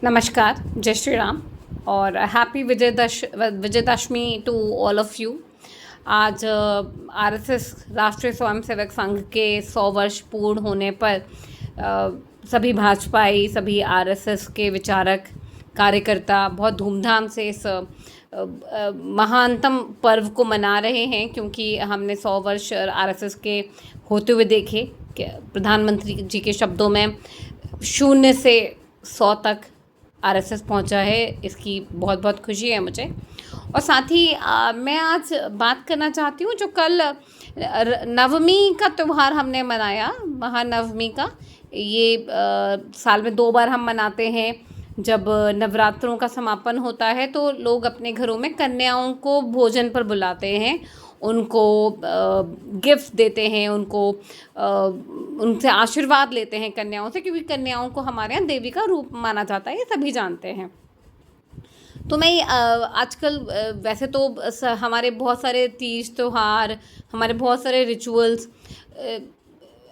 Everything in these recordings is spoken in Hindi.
नमस्कार, जय श्री राम और happy Vijayadashami to all of you. आज आरएसएस राष्ट्रीय स्वयंसेवक संघ के 100 वर्ष पूर्ण होने पर सभी भाजपाई, सभी आरएसएस के विचारक, कार्यकर्ता बहुत धूमधाम से इस महानतम पर्व को मना रहे हैं, क्योंकि हमने 100 वर्ष आरएसएस के होते हुए देखे कि प्रधानमंत्री जी के शब्दों में 0 से 100 तक आरएसएस पहुंचा है। इसकी बहुत बहुत खुशी है मुझे। और साथ ही मैं आज बात करना चाहती हूँ, जो कल नवमी का त्यौहार हमने मनाया, महानवमी का। ये साल में 2 बार हम मनाते हैं। जब नवरात्रों का समापन होता है तो लोग अपने घरों में कन्याओं को भोजन पर बुलाते हैं, उनको गिफ्ट देते हैं, उनको उनसे आशीर्वाद लेते हैं कन्याओं से, क्योंकि कन्याओं को हमारे यहाँ देवी का रूप माना जाता है, ये सभी जानते हैं। तो मैं आजकल वैसे तो हमारे बहुत सारे तीज त्यौहार, हमारे बहुत सारे रिचुअल्स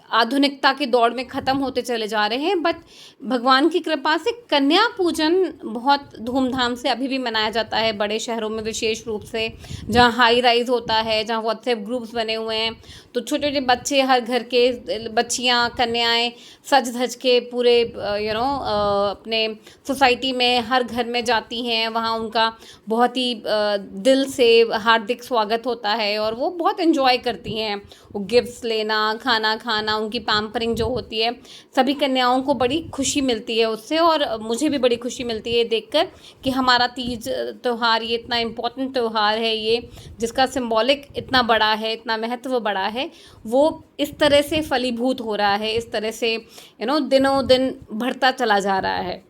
आधुनिकता की दौड़ में ख़त्म होते चले जा रहे हैं, बट भगवान की कृपा से कन्या पूजन बहुत धूमधाम से अभी भी मनाया जाता है बड़े शहरों में, विशेष रूप से जहाँ हाई राइज होता है, जहाँ व्हाट्सएप ग्रुप्स बने हुए हैं। तो छोटे छोटे बच्चे, हर घर के बच्चियाँ, कन्याएं सज धज के पूरे अपने सोसाइटी में हर घर में जाती हैं। वहाँ उनका बहुत ही दिल से हार्दिक स्वागत होता है और वो बहुत एंजॉय करती हैं। वो गिफ्ट्स लेना, खाना खाना, उनकी पैम्परिंग जो होती है, सभी कन्याओं को बड़ी खुशी मिलती है उससे। और मुझे भी बड़ी खुशी मिलती है देखकर कि हमारा तीज त्यौहार, ये इतना इम्पोर्टेंट त्यौहार है, ये जिसका सिंबॉलिक इतना बड़ा है, इतना महत्व बड़ा है, वो इस तरह से फलीभूत हो रहा है, इस तरह से दिनों दिन बढ़ता चला जा रहा है।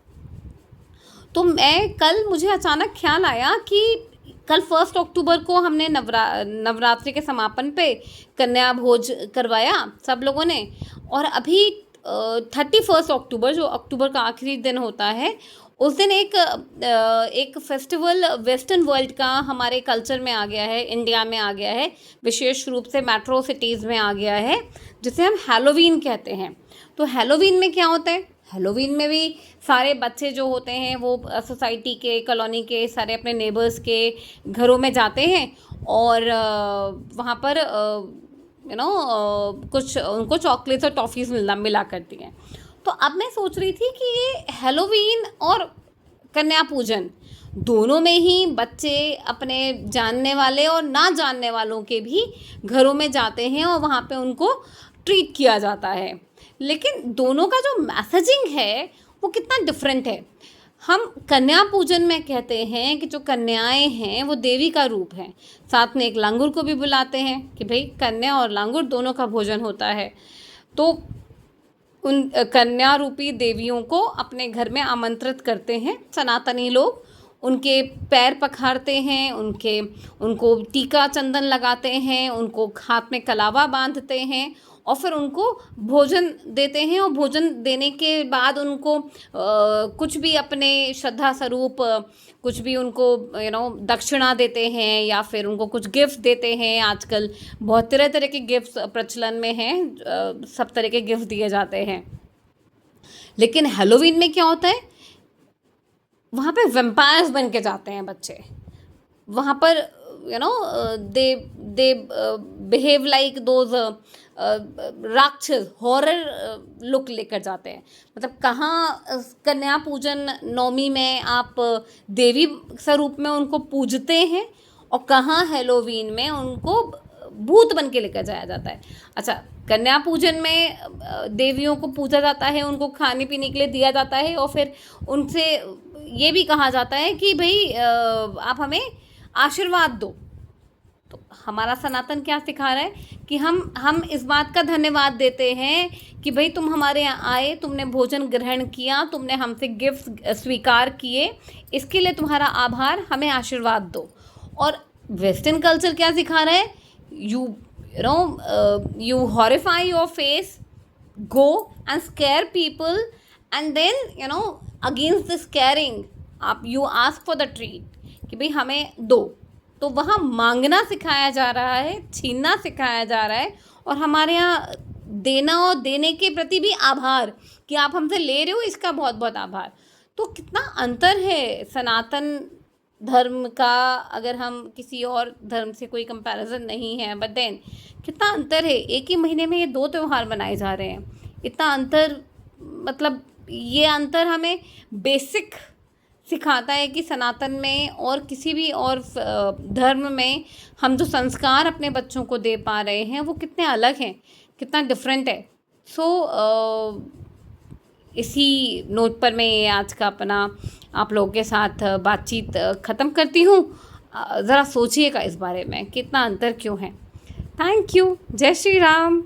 तो मुझे अचानक ख्याल आया कि कल 1 अक्टूबर को हमने नवरात्रि के समापन पे कन्या भोज करवाया सब लोगों ने। और अभी 31 अक्टूबर, जो अक्टूबर का आखिरी दिन होता है, उस दिन एक फेस्टिवल वेस्टर्न वर्ल्ड का हमारे कल्चर में आ गया है, इंडिया में आ गया है, विशेष रूप से मेट्रो सिटीज़ में आ गया है, जिसे हम हैलोवीन कहते हैं। तो हैलोवीन में क्या होता है? हैलोवीन में भी सारे बच्चे जो होते हैं वो सोसाइटी के, कॉलोनी के, सारे अपने नेबर्स के घरों में जाते हैं और वहाँ पर कुछ उनको चॉकलेट्स और टॉफ़ीज़ मिला करती हैं। तो अब मैं सोच रही थी कि ये हैलोवीन और कन्या पूजन दोनों में ही बच्चे अपने जानने वाले और ना जानने वालों के भी घरों में जाते हैं और वहाँ पे उनको ट्रीट किया जाता है। लेकिन दोनों का जो मैसेजिंग है वो कितना डिफरेंट है। हम कन्या पूजन में कहते हैं कि जो कन्याएं हैं वो देवी का रूप हैं। साथ में एक लांगुर को भी बुलाते हैं कि भाई कन्या और लांगुर दोनों का भोजन होता है। तो उन कन्या रूपी देवियों को अपने घर में आमंत्रित करते हैं सनातनी लोग, उनके पैर पखारते हैं, उनको टीका चंदन लगाते हैं, उनको हाथ में कलावा बांधते हैं और फिर उनको भोजन देते हैं। और भोजन देने के बाद उनको कुछ भी अपने श्रद्धा स्वरूप कुछ भी उनको दक्षिणा देते हैं या फिर उनको कुछ गिफ्ट देते हैं। आजकल बहुत तरह तरह के गिफ्ट्स प्रचलन में हैं, सब तरह के गिफ्ट दिए जाते हैं। लेकिन हैलोवीन में क्या होता है? वहाँ पे वैम्पायर्स बन के जाते हैं बच्चे। वहाँ पर दे बिहेव लाइक दोज राक्षस, हॉरर लुक लेकर जाते हैं। मतलब कहाँ कन्या पूजन नवमी में आप देवी स्वरूप में उनको पूजते हैं और कहाँ हैलोवीन में उनको भूत बन के लेकर जाया जाता है। अच्छा, कन्या पूजन में देवियों को पूजा जाता है, उनको खाने पीने के लिए दिया जाता है और फिर उनसे ये भी कहा जाता है कि भाई आप हमें आशीर्वाद दो। तो हमारा सनातन क्या सिखा रहा है कि हम इस बात का धन्यवाद देते हैं कि भाई तुम हमारे यहाँ आए, तुमने भोजन ग्रहण किया, तुमने हमसे गिफ्ट स्वीकार किए, इसके लिए तुम्हारा आभार, हमें आशीर्वाद दो। और वेस्टर्न कल्चर क्या सिखा रहा है? you horrify your face, go and scare people, and then against the scaring you ask for the treat कि भाई हमें दो। तो वहाँ मांगना सिखाया जा रहा है, छीनना सिखाया जा रहा है। और हमारे यहाँ देना और देने के प्रति भी आभार कि आप हमसे ले रहे हो, इसका बहुत बहुत आभार। तो कितना अंतर है सनातन धर्म का, अगर हम किसी और धर्म से कोई कंपैरिजन नहीं है, बट देन कितना अंतर है। एक ही महीने में ये 2 त्यौहार मनाए जा रहे हैं, इतना अंतर, मतलब ये अंतर हमें बेसिक सिखाता है कि सनातन में और किसी भी और धर्म में हम जो संस्कार अपने बच्चों को दे पा रहे हैं वो कितने अलग हैं, कितना डिफरेंट है। सो इसी नोट पर मैं आज का अपना आप लोगों के साथ बातचीत ख़त्म करती हूँ। ज़रा सोचिएगा इस बारे में, कितना अंतर क्यों है। Thank you. जय श्री राम।